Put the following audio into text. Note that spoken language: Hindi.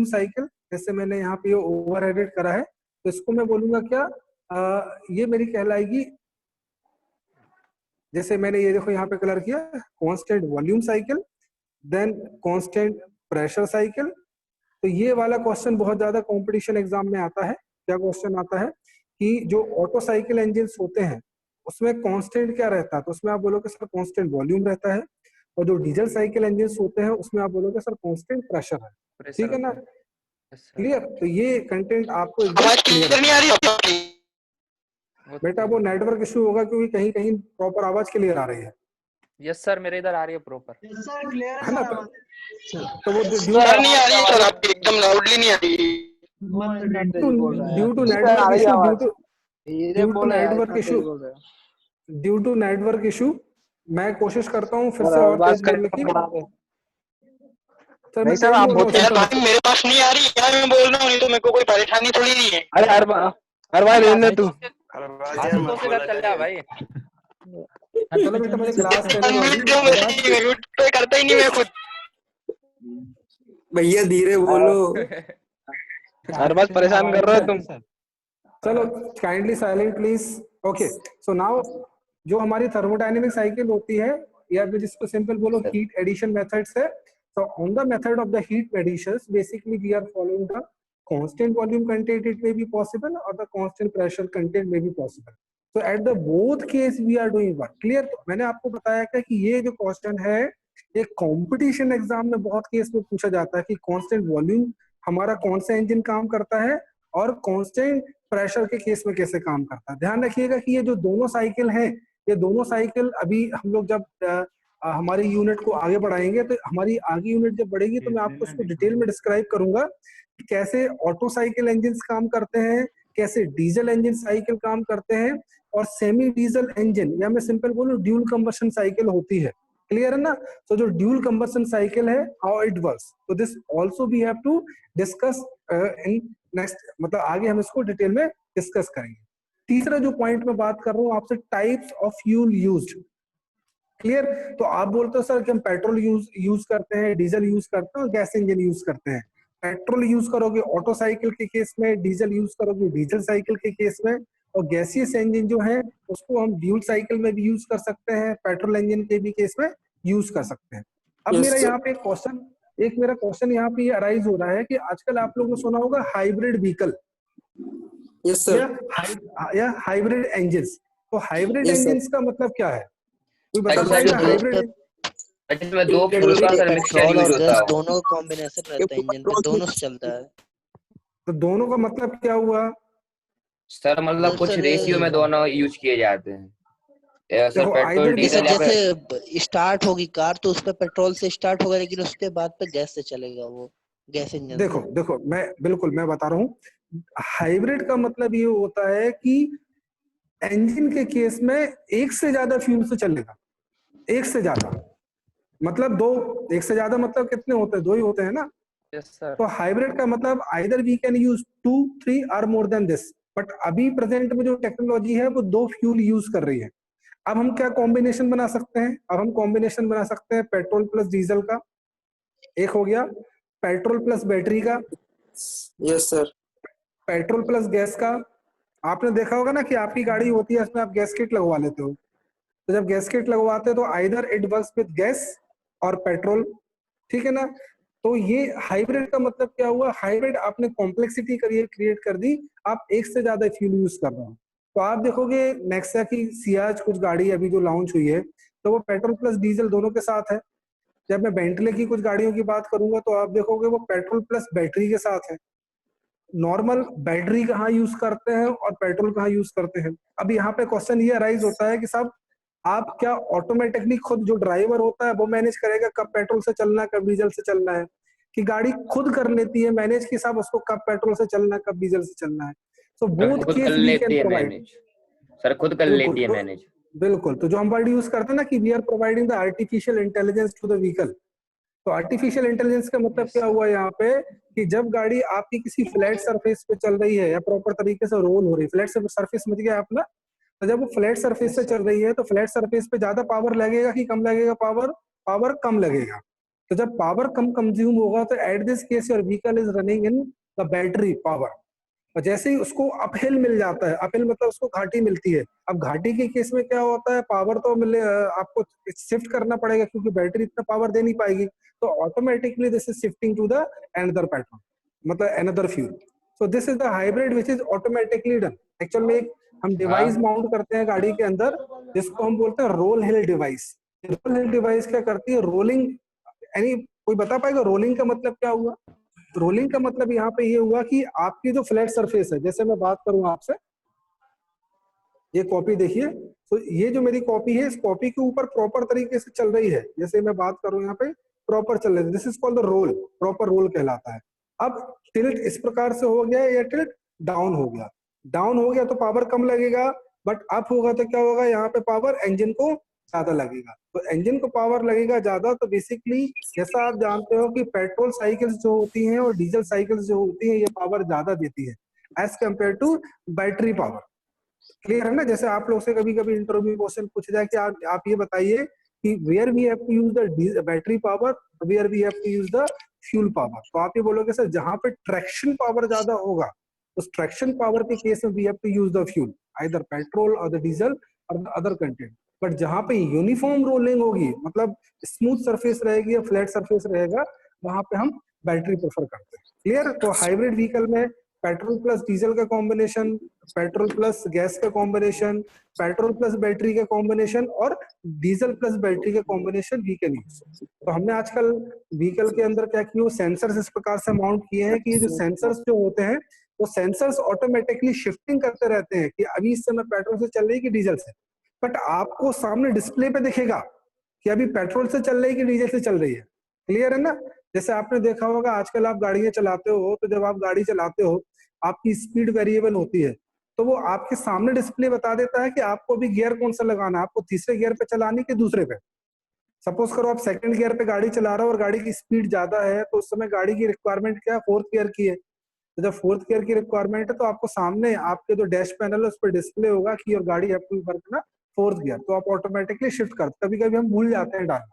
वॉल्यूम साइकिल, जैसे मैंने यहाँ पे ओवर हेडेड करा है, तो इसको मैं बोलूंगा क्या, ये मेरी कहलाएगी, जैसे मैंने ये देखो यहाँ पे कलर किया, constant volume cycle, then constant pressure cycle. तो ये वाला क्वेश्चन बहुत ज्यादा कंपटीशन एग्जाम में आता है। क्या क्वेश्चन आता है कि जो ऑटो साइकिल इंजन होते हैं उसमें कांस्टेंट क्या रहता है, तो उसमें आप बोलोगे सर कांस्टेंट वॉल्यूम रहता है, और जो डीजल साइकिल इंजन होते हैं उसमें आप बोलोगे सर कांस्टेंट प्रेशर है। ठीक है ना, क्लियर? तो ये कंटेंट आपको एकदम क्लियर नहीं आ रही बेटा, वो नेटवर्क इशू होगा क्योंकि कहीं कहीं प्रॉपर आवाज क्लियर आ रही है। यस सर, मेरे इधर आ रही है प्रॉपर। यस सर, क्लियर है ना, तो वो सर नहीं आ रही है सर, आपकी एकदम लाउडली नहीं आ रही। Due to network issue, due to network issue मैं कोशिश करता हूँ फिर से और तेज बोलने की। सर मैं आप भाई मेरे पास नहीं आ रही क्या, मैं बोल रहा हूँ, नहीं तो मेरे को कोई परेशानी थोड़ी नहीं है। अरे हर बार लेने तू चल जा भाई। चलो बेटा मुझे क्लास करता ही नहीं मैं खुद। भैया धीरे बोलो। हर बार परेशान कर रहे हो तुम। चलो kindly silent please. Okay, so now जो हमारी थर्मोडायनेमिक साइकिल होती है, या फिर जिसको सिंपल बोलो हीट एडिशन मेथड्स है, so on the method of the heat additions basically we are following the constant volume content, it may be possible, or the constant pressure content may be possible. So at the both case we are doing what clear। तो मैंने आपको बताया था कि ये जो क्वेश्चन है ये कंपटीशन एग्जाम में बहुत केस में पूछा जाता है कि कांस्टेंट वॉल्यूम हमारा कौन सा इंजन काम करता है और कांस्टेंट प्रेशर के केस में कैसे काम करता है। ध्यान रखिएगा कि ये जो दोनों साइकिल है, ये दोनों साइकिल अभी हम लोग जब हमारी यूनिट को आगे बढ़ाएंगे, तो हमारी आगे यूनिट जब बढ़ेगी तो मैं आपको उसको डिटेल में डिस्क्राइब करूंगा कि कैसे ऑटो साइकिल इंजन काम करते हैं, कैसे डीजल इंजन साइकिल काम करते हैं, और सेमी डीजल इंजन या मैं सिंपल बोलूं ड्यूल कंबशन साइकिल होती है। क्लियर है ना? तो जो ड्यूल कंबशन साइकिल है हाउ इट वर्क्स, तो this also we have to discuss in next, मतलब आगे हम इसको डिटेल में डिस्कस करेंगे। तीसरा जो पॉइंट मैं बात कर रहा हूं आपसे, types of fuel used. Clear? तो आप बोलते हो सर कि हम पेट्रोल यूज करते हैं, डीजल यूज करते हैं और गैस इंजन यूज करते हैं। पेट्रोल यूज करोगे ऑटो साइकिल के केस में, डीजल यूज करोगे डीजल साइकिल के केस में, और गैसियस इंजन जो है उसको हम ड्यूल साइकिल में भी यूज कर सकते हैं, पेट्रोल इंजन के भी केस में यूज कर सकते हैं। अब मेरा यहाँ पे एक मेरा क्वेश्चन यहाँ पे अराइज हो रहा है कि आजकल आप लोगों ने सुना होगा हाइब्रिड व्हीकल या हाइब्रिड इंजन। तो हाइब्रिड इंजन का मतलब क्या है, कोई बता पाएगा? हाइब्रिड में दो फ्यूल का सर मिक्सचर यूज होता है, दोनों का कॉम्बिनेशन रहता है इंजन पे, दोनों से चलता है। तो दोनों का मतलब क्या हुआ सर? मतलब कुछ रेशियो में दोनों यूज किए जाते हैं सर, पेट्रोल डीजल। जैसे स्टार्ट होगी कार तो उस पे पेट्रोल से स्टार्ट होगा, लेकिन उसके बाद पे गैस से चलेगा, वो गैस इंजन। देखो मैं बता रहा हूँ, हाइब्रिड का मतलब ये होता है कि इंजन के केस में एक से ज्यादा फ्यूल से चलेगा। एक से ज्यादा मतलब दो, एक से ज्यादा मतलब कितने होते हैं? दो ही होते हैं ना। yes, sir. तो हाइब्रिड का मतलब आइदर वी कैन यूज 2, 3 और मोर देन दिस। बट अभी प्रेजेंट में जो टेक्नोलॉजी है वो दो फ्यूल यूज कर रही है। अब हम क्या कॉम्बिनेशन बना सकते हैं? अब हम कॉम्बिनेशन बना सकते हैं पेट्रोल प्लस डीजल का, एक हो गया पेट्रोल प्लस बैटरी का, yes sir, petrol plus gas का। आपने देखा होगा ना कि आपकी गाड़ी होती है उसमें आप गैस किट लगवा लेते हो, तो जब गैस किट लगवाते हो तो either it works with gas और पेट्रोल। ठीक है ना? तो ये हाइब्रिड का मतलब क्या हुआ? हाइब्रिड आपने कॉम्प्लेक्सिटी क्रिएट कर दी, आप एक से ज्यादा फ्यूल यूज कर रहे हो। तो आप देखोगे नेक्सा की सियाज कुछ गाड़ी अभी जो लॉन्च हुई है तो वो पेट्रोल प्लस डीजल दोनों के साथ है। जब मैं बेंटले की कुछ गाड़ियों की बात करूंगा तो आप देखोगे वो पेट्रोल प्लस बैटरी के साथ है। नॉर्मल बैटरी कहाँ यूज करते हैं और पेट्रोल कहाँ यूज करते हैं? अब यहाँ पे क्वेश्चन ये अराइज होता है कि साहब आप क्या ऑटोमेटिकली खुद जो ड्राइवर होता है वो मैनेज करेगा कब पेट्रोल से चलना है कब डीजल से चलना है, कि गाड़ी खुद कर लेती है मैनेज कि साहब उसको कब पेट्रोल से चलना है कब डीजल से चलना है? So both case we can provide. Sir खुद कर लेती है मैनेज। बिल्कुल, तो जो हम वर्ड यूज करते हैं ना कि we are providing the artificial intelligence to the vehicle. तो आर्टिफिशियल इंटेलिजेंस का मतलब क्या हुआ यहाँ पे कि जब गाड़ी आपकी किसी फ्लैट सरफेस पे चल रही है या प्रॉपर तरीके से रोल हो रही है, फ्लैट सरफेस समझ गया आप ना, तो जब वो फ्लैट सरफेस से चल रही है तो फ्लैट सरफेस पे ज्यादा पावर लगेगा कि कम लगेगा? पावर कम लगेगा। तो जब पावर कम कंज्यूम होगा तो at this case your vehicle is running in the battery power. और जैसे ही उसको अपहिल मिल जाता है, अपहिल मतलब उसको घाटी मिलती है। अब घाटी के केस में क्या होता है, पावर तो मिले आपको शिफ्ट करना पड़ेगा क्योंकि बैटरी इतना पावर दे नहीं पाएगी, तो automatically this is shifting to the another petrol, मतलब another fuel. So this is the hybrid which is automatically done. Actual में एक हम डिवाइस माउंट करते हैं गाड़ी के अंदर जिसको हम बोलते हैं रोल हिल डिवाइस। रोल हिल डिवाइस क्या करती है, रोलिंग, यानी कोई बता पाएगा रोलिंग का मतलब क्या हुआ? रोलिंग का मतलब यहाँ पे ये हुआ कि आपकी जो फ्लैट सरफेस है, जैसे मैं बात करूं आपसे, ये कॉपी देखिए, तो ये जो मेरी कॉपी है, इस कॉपी के ऊपर प्रॉपर तरीके से चल रही है। जैसे मैं बात करूं यहाँ पे प्रॉपर चल रही है, this is called the role, proper role कहलाता है। अब टिल्ट इस प्रकार से हो गया या टिल्ट डाउन हो गया, डाउन हो गया तो पावर कम लगेगा, बट अप होगा तो क्या होगा, यहाँ पे पावर इंजन को ज्यादा लगेगा। तो इंजन को पावर लगेगा ज्यादा, तो बेसिकली जैसा आप जानते हो कि पेट्रोल साइकिल्स जो होती हैं और डीजल साइकिल्स जो होती हैं, ये पावर ज्यादा देती है as compare to battery power. Clear है ना? जैसे आप लोग से कभी कभी इंटरव्यू क्वेश्चन पूछा जाए कि आप ये बताइए कि where we have to use the battery power, where we have to use the fuel power, तो आप ये बोलोगे सर जहां पे ट्रैक्शन पावर ज्यादा होगा उस ट्रैक्शन पावर के केस में we have to use the fuel, either petrol और द डीजल और द अदर कंटेंट। बट जहां पे यूनिफॉर्म रोलिंग होगी, मतलब स्मूथ सरफेस रहेगी या फ्लैट सरफेस रहेगा, वहां पे हम बैटरी प्रेफर करते हैं। क्लियर? तो हाइब्रिड व्हीकल में पेट्रोल प्लस डीजल का कॉम्बिनेशन, पेट्रोल प्लस गैस का कॉम्बिनेशन, पेट्रोल प्लस बैटरी का कॉम्बिनेशन और डीजल प्लस बैटरी का कॉम्बिनेशन वी कैन यूज। तो हमने आजकल व्हीकल के अंदर क्या किया, सेंसर्स इस प्रकार से माउंट किए हैं कि ये जो सेंसर्स जो होते हैं वो सेंसर्स ऑटोमेटिकली शिफ्टिंग करते रहते हैं कि अभी इस समय पेट्रोल से चल रही है कि डीजल से, बट आपको सामने डिस्प्ले पे दिखेगा कि अभी पेट्रोल से चल रही है कि डीजल से चल रही है। क्लियर है ना? जैसे आपने देखा होगा आजकल आप गाड़ियां चलाते हो, तो जब आप गाड़ी चलाते हो आपकी स्पीड वेरिएबल होती है, तो वो आपके सामने डिस्प्ले बता देता है कि आपको अभी गियर कौन सा लगाना है, आपको तीसरे गियर पे चलानी कि दूसरे पे। सपोज करो आप सेकंड गियर पे गाड़ी चला रहे हो और गाड़ी की स्पीड ज्यादा है, तो उस समय गाड़ी की रिक्वायरमेंट क्या है, फोर्थ गियर की है। तो जब फोर्थ गियर की रिक्वायरमेंट है तो आपको सामने आपके जो डैश पैनल है उस पर डिस्प्ले होगा कि योर गाड़ी हैव टू वर्क ना फोर्थ गियर, तो आप ऑटोमेटिकली शिफ्ट कर, कभी कभी हम भूल जाते हैं डालना।